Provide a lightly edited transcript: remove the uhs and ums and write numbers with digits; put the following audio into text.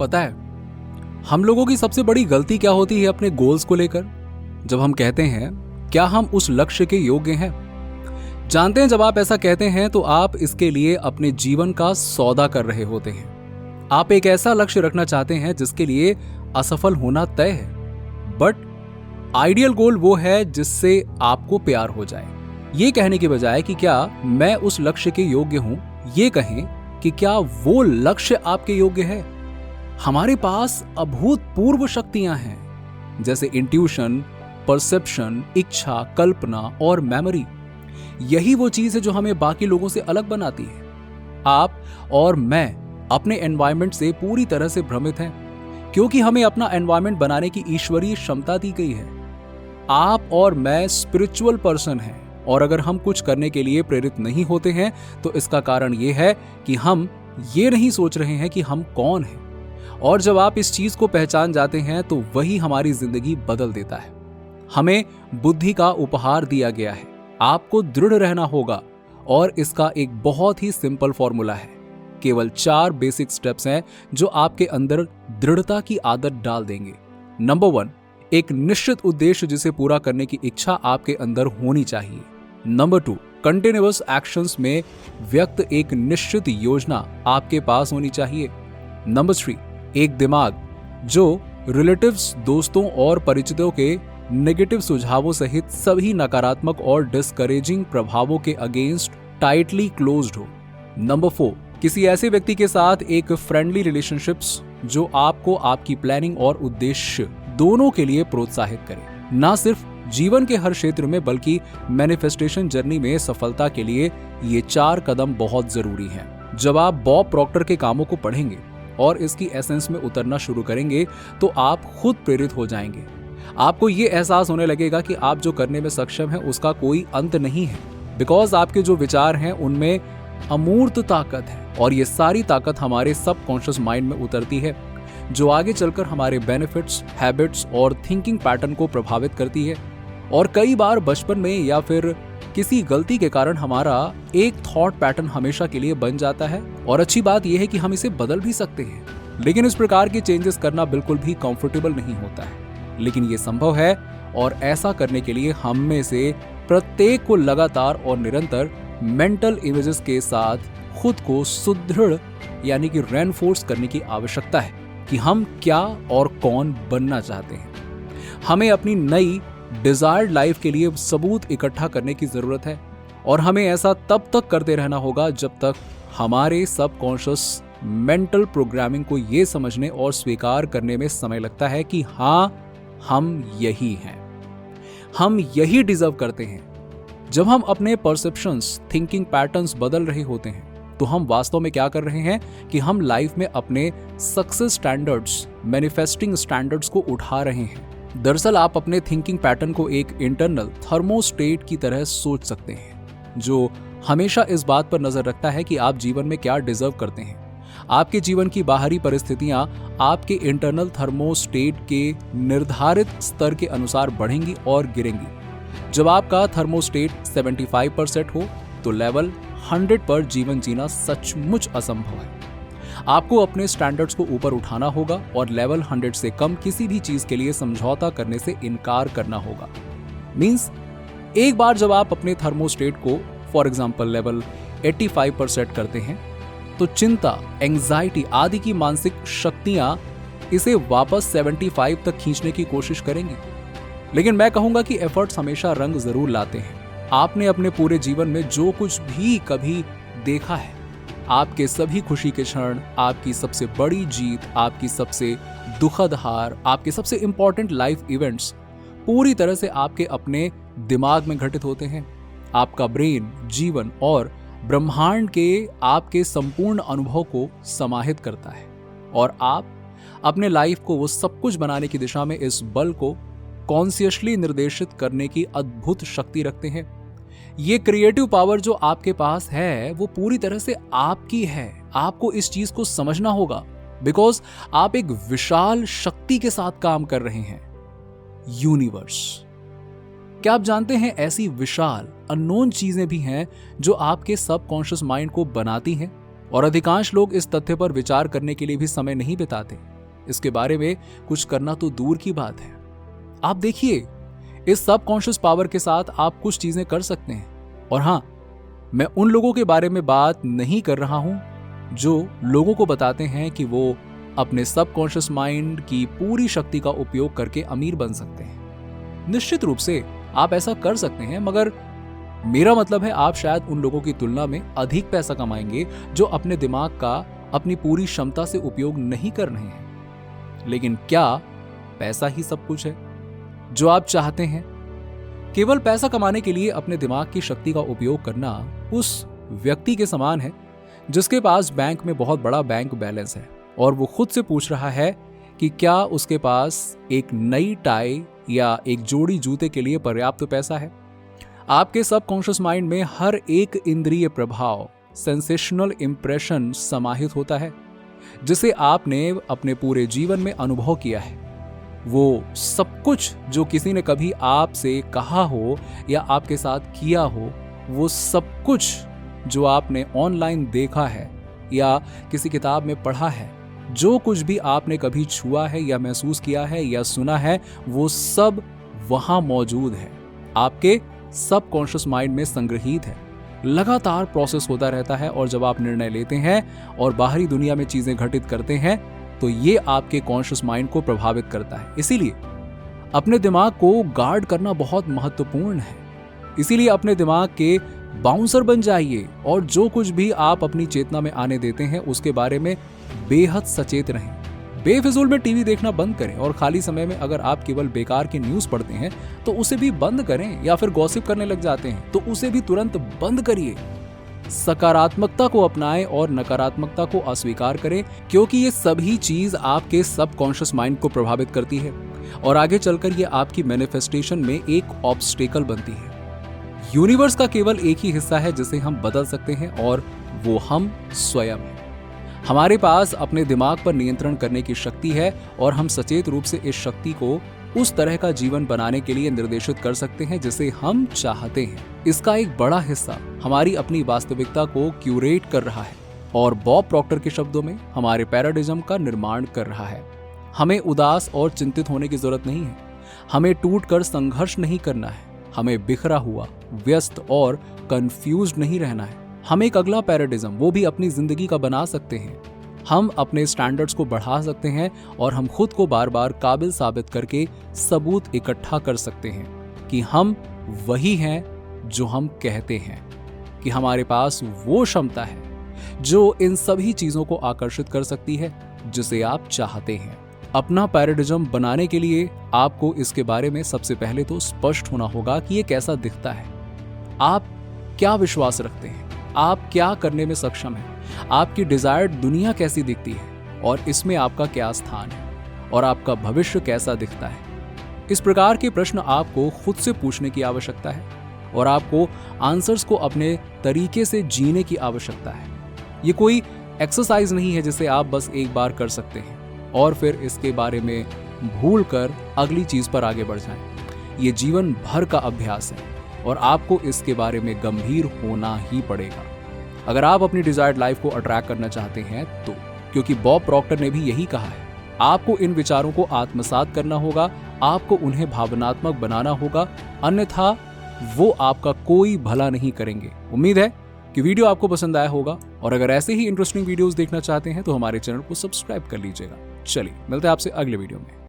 पता है हम लोगों की सबसे बड़ी गलती क्या होती है अपने गोल्स को लेकर? जब हम कहते हैं क्या हम उस लक्ष्य के योग्य हैं? जानते हैं जब आप ऐसा कहते हैं तो आप इसके लिए अपने जीवन का सौदा कर रहे होते हैं। आप एक ऐसा लक्ष्य रखना चाहते हैं जिसके लिए असफल होना तय है। बट आइडियल गोल वो है जिससे आपको प्यार हो जाए। ये कहने के बजाय कि क्या मैं उस लक्ष्य के योग्य हूं, ये कहें कि क्या वो लक्ष्य आपके योग्य है। हमारे पास अभूतपूर्व शक्तियां हैं जैसे इंट्यूशन, परसेप्शन, इच्छा, कल्पना और मेमोरी। यही वो चीज है जो हमें बाकी लोगों से अलग बनाती है। आप और मैं अपने एनवायरनमेंट से पूरी तरह से भ्रमित हैं क्योंकि हमें अपना एनवायरनमेंट बनाने की ईश्वरीय क्षमता दी गई है। आप और मैं स्पिरिचुअल पर्सन हैं और अगर हम कुछ करने के लिए प्रेरित नहीं होते हैं तो इसका कारण यह है कि हम ये नहीं सोच रहे हैं कि हम कौन हैं। और जब आप इस चीज को पहचान जाते हैं तो वही हमारी जिंदगी बदल देता है। हमें बुद्धि का उपहार दिया गया है। आपको दृढ़ रहना होगा और इसका एक बहुत ही सिंपल फॉर्मूला है। केवल 4 बेसिक स्टेप्स हैं जो आपके अंदर दृढ़ता की आदत डाल देंगे। नंबर 1, एक निश्चित उद्देश्य जिसे पूरा करने की इच्छा आपके अंदर होनी चाहिए। नंबर 2, कंटिन्यूअस एक्शंस में व्यक्त एक निश्चित योजना आपके पास होनी चाहिए। नंबर 3, एक दिमाग जो रिलेटिव्स, दोस्तों और परिचितों के नेगेटिव सुझावों सहित सभी नकारात्मक और डिस्करेजिंग प्रभावों के अगेंस्ट टाइटली क्लोज्ड हो। नंबर 4, किसी ऐसे व्यक्ति के साथ एक फ्रेंडली रिलेशनशिप्स जो आपको आपकी प्लानिंग और उद्देश्य दोनों के लिए प्रोत्साहित करे। ना सिर्फ जीवन के हर क्षेत्र में बल्कि मैनिफेस्टेशन जर्नी में सफलता के लिए ये 4 कदम बहुत जरूरी हैं। जब आप बॉब प्रॉक्टर के कामों को पढ़ेंगे और इसकी एसेंस में उतरना शुरू करेंगे तो आप खुद प्रेरित हो जाएंगे। आपको ये एहसास होने लगेगा कि आप जो करने में सक्षम हैं उसका कोई अंत नहीं है, बिकॉज आपके जो विचार हैं उनमें अमूर्त ताकत है और ये सारी ताकत हमारे सबकॉन्शियस माइंड में उतरती है जो आगे चलकर हमारे बेनिफिट्स, हैबिट्स और थिंकिंग पैटर्न को प्रभावित करती है। और कई बार बचपन में या फिर किसी गलती के कारण हमारा एक थॉट पैटर्न हमेशा के लिए बन जाता है और अच्छी बात यह है कि हम इसे बदल भी सकते हैं। लेकिन इस प्रकार के चेंजेस करना बिल्कुल भी कंफर्टेबल नहीं होता है, लेकिन ये संभव है और ऐसा करने के लिए हम में से प्रत्येक को लगातार और निरंतर मेंटल इमेजेस के साथ खुद को सुदृढ़ यानी कि रेनफोर्स करने की आवश्यकता है कि हम क्या और कौन बनना चाहते हैं। हमें अपनी नई डिजायर्ड लाइफ के लिए सबूत इकट्ठा करने की जरूरत है और हमें ऐसा तब तक करते रहना होगा जब तक हमारे सबकॉन्शियस मेंटल प्रोग्रामिंग को ये समझने और स्वीकार करने में समय लगता है कि हाँ, हम यही हैं, हम यही डिजर्व करते हैं। जब हम अपने परसेप्शंस, थिंकिंग पैटर्न्स बदल रहे होते हैं तो हम वास्तव में क्या कर रहे हैं कि हम लाइफ में अपने सक्सेस स्टैंडर्ड्स, मैनिफेस्टिंग स्टैंडर्ड्स को उठा रहे हैं। दरअसल आप अपने थिंकिंग पैटर्न को एक इंटरनल थर्मोस्टेट की तरह सोच सकते हैं जो हमेशा इस बात पर नजर रखता है कि आप जीवन में क्या डिजर्व करते हैं। आपके जीवन की बाहरी परिस्थितियां आपके इंटरनल थर्मोस्टेट के निर्धारित स्तर के अनुसार बढ़ेंगी और गिरेंगी। जब आपका थर्मोस्टेट 75% हो तो लेवल 100 पर जीवन जीना सचमुच असंभव है। आपको अपने स्टैंडर्ड्स को ऊपर उठाना होगा और लेवल 100 से कम किसी भी चीज के लिए समझौता करने से इनकार करना होगा। मींस एक बार जब आप अपने थर्मोस्टेट को फॉर एग्जांपल लेवल 85 पर सेट करते हैं तो चिंता, एंग्जाइटी आदि की मानसिक शक्तियां इसे वापस 75 तक खींचने की कोशिश करेंगी। लेकिन मैं कहूंगा कि एफर्ट्स हमेशा रंग जरूर लाते हैं। आपने अपने पूरे जीवन में जो कुछ भी कभी देखा है, आपके सभी खुशी के क्षण, आपकी सबसे बड़ी जीत, आपकी सबसे दुखद हार, आपके सबसे इंपॉर्टेंट लाइफ इवेंट्स पूरी तरह से आपके अपने दिमाग में घटित होते हैं। आपका ब्रेन जीवन और ब्रह्मांड के आपके संपूर्ण अनुभव को समाहित करता है और आप अपने लाइफ को वो सब कुछ बनाने की दिशा में इस बल को कॉन्शियसली निर्देशित करने की अद्भुत शक्ति रखते हैं। ये क्रिएटिव पावर जो आपके पास है वो पूरी तरह से आपकी है। आपको इस चीज को समझना होगा बिकॉज आप एक विशाल शक्ति के साथ काम कर रहे हैं, यूनिवर्स। क्या आप जानते हैं ऐसी विशाल अननोन चीजें भी हैं जो आपके सबकॉन्शियस माइंड को बनाती हैं और अधिकांश लोग इस तथ्य पर विचार करने के लिए भी समय नहीं बिताते। इसके बारे में कुछ करना तो दूर की बात है। आप देखिए, इस सबकॉन्शियस पावर के साथ आप कुछ चीजें कर सकते हैं। और हां, मैं उन लोगों के बारे में बात नहीं कर रहा हूं जो लोगों को बताते हैं कि वो अपने सबकॉन्शियस माइंड की पूरी शक्ति का उपयोग करके अमीर बन सकते हैं। निश्चित रूप से आप ऐसा कर सकते हैं, मगर मेरा मतलब है आप शायद उन लोगों की तुलना में अधिक पैसा कमाएंगे जो अपने दिमाग का अपनी पूरी क्षमता से उपयोग नहीं कर रहे हैं। लेकिन क्या पैसा ही सब कुछ है जो आप चाहते हैं? केवल पैसा कमाने के लिए अपने दिमाग की शक्ति का उपयोग करना उस व्यक्ति के समान है जिसके पास बैंक में बहुत बड़ा बैंक बैलेंस है और वो खुद से पूछ रहा है कि क्या उसके पास एक नई टाई या एक जोड़ी जूते के लिए पर्याप्त पैसा है। आपके सबकॉन्शियस माइंड में हर एक इंद्रिय प्रभाव, सेंसेशनल इंप्रेशन समाहित होता है जिसे आपने अपने पूरे जीवन में अनुभव किया है। वो सब कुछ जो किसी ने कभी आपसे कहा हो या आपके साथ किया हो, वो सब कुछ जो आपने ऑनलाइन देखा है या किसी किताब में पढ़ा है, जो कुछ भी आपने कभी छुआ है या महसूस किया है या सुना है, वो सब वहां मौजूद है, आपके सबकॉन्शियस माइंड में संग्रहित है। लगातार प्रोसेस होता रहता है और जब आप निर्णय लेते हैं और बाहरी दुनिया में चीजें घटित करते हैं तो ये आपके कॉन्शियस माइंड को प्रभावित करता है। इसीलिए अपने दिमाग को गार्ड करना बहुत महत्वपूर्ण है। इसीलिए अपने दिमाग के बाउंसर बन जाइए और जो कुछ भी आप अपनी चेतना में आने देते हैं उसके बारे में बेहद सचेत रहें। बेफिजूल में टीवी देखना बंद करें और खाली समय में अगर आप केवल बेकार की न्यूज़ पढ़ते हैं तो उसे भी बंद करें, या फिर गॉसिप करने लग जाते हैं तो उसे भी तुरंत बंद करिए। सकारात्मकता को अपनाएं और नकारात्मकता को अस्वीकार करें, क्योंकि ये सभी चीज आपके सबकॉन्शियस माइंड को प्रभावित करती है और आगे चलकर ये आपकी मैनिफेस्टेशन में एक ऑब्स्टेकल बनती है। यूनिवर्स का केवल एक ही हिस्सा है जिसे हम बदल सकते हैं और वो हम स्वयं हैं। हमारे पास अपने दिमाग पर नियंत्रण करने की शक्ति है और हम सचेत रूप से इस शक्ति को उस तरह का जीवन बनाने के लिए निर्देशित कर सकते हैं जिसे हम चाहते हैं। इसका एक बड़ा हिस्सा हमारी अपनी वास्तविकता को क्यूरेट कर रहा है और बॉब प्रॉक्टर के शब्दों में हमारे पैराडिज्म का निर्माण कर रहा है। हमें उदास और चिंतित होने की जरूरत नहीं है, हमें टूटकर संघर्ष नहीं करना है, हमें बिखरा हुआ, व्यस्त और कंफ्यूज्ड नहीं रहना है। हम एक अगला पैराडिज्म, वो भी अपनी जिंदगी का बना सकते हैं। हम अपने स्टैंडर्ड्स को बढ़ा सकते हैं और हम खुद को बार बार काबिल साबित करके सबूत इकट्ठा कर सकते हैं कि हम वही हैं जो हम कहते हैं, कि हमारे पास वो क्षमता है जो इन सभी चीजों को आकर्षित कर सकती है जिसे आप चाहते हैं। अपना पैराडिज्म बनाने के लिए आपको इसके बारे में सबसे पहले तो स्पष्ट होना होगा कि ये कैसा दिखता है। आप क्या विश्वास रखते हैं, आप क्या करने में सक्षम हैं, आपकी डिजायर्ड दुनिया कैसी दिखती है और इसमें आपका क्या स्थान है और आपका भविष्य कैसा दिखता है। इस प्रकार के प्रश्न आपको खुद से पूछने की आवश्यकता है और आपको आंसर्स को अपने तरीके से जीने की आवश्यकता है। ये कोई एक्सरसाइज नहीं है जिसे आप बस एक बार कर सकते हैं और फिर इसके बारे में भूल कर अगली चीज पर आगे बढ़ जाएं। ये जीवन भर का अभ्यास है और आपको इसके बारे में गंभीर होना ही पड़ेगा अगर आप अपनी डिजायर्ड लाइफ को अट्रैक्ट करना चाहते हैं तो, क्योंकि बॉब प्रॉक्टर ने भी यही कहा है। आपको इन विचारों को आत्मसात करना होगा, आपको उन्हें भावनात्मक बनाना होगा, अन्यथा वो आपका कोई भला नहीं करेंगे। उम्मीद है कि वीडियो आपको पसंद आया होगा और अगर ऐसे ही इंटरेस्टिंग वीडियोस देखना चाहते हैं तो हमारे चैनल को सब्सक्राइब कर लीजिएगा। चलिए मिलते हैं आपसे अगले वीडियो में।